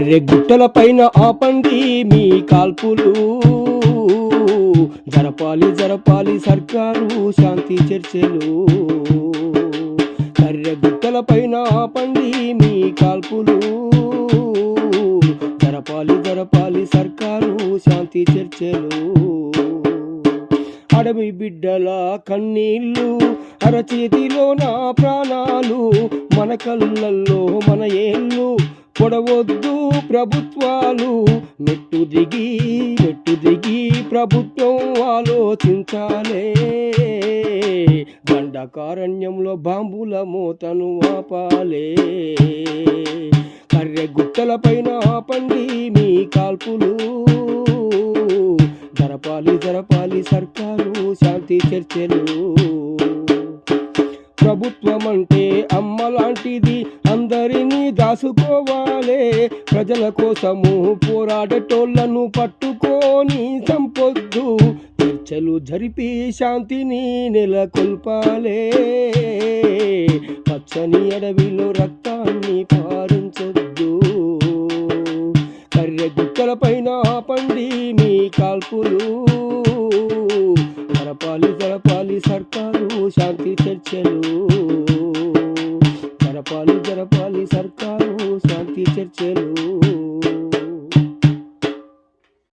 కర్రె గుట్టల పైన ఆపండి మీ కాల్పులు, జరపాలి జరపాలి సర్కారు శాంతి చర్చలు. కర్రె గుట్టల పైన ఆపండి మీ కాల్పులు, జరపాలి జరపాలి సర్కారు శాంతి చర్చలు. అడవి బిడ్డల కన్నీళ్ళు, అరచేతిలో నా ప్రాణాలు, మన కళ్ళల్లో మన ఏళ్ళు పొడవొద్దు ప్రభుత్వాలు. మెట్టు దిగి ప్రభుత్వం ఆలోచించాలే, దండకారణ్యంలో బాంబుల మోతను ఆపాలే. కర్రె గుట్టల పైన ఆపండి మీ కాల్పులు, జరపాలి జరపాలి సర్కారు శాంతి చర్చలు. ప్రభుత్వం అంటే అమ్మ లాంటిది, అందరినీ దాసుకోవాలే. ప్రజల కోసము పోరాడేటోళ్లను పట్టుకొని చంపొద్దు, చర్చలు జరిపి శాంతిని నెలకొల్పాలే. పచ్చని అడవిలో రక్తాన్ని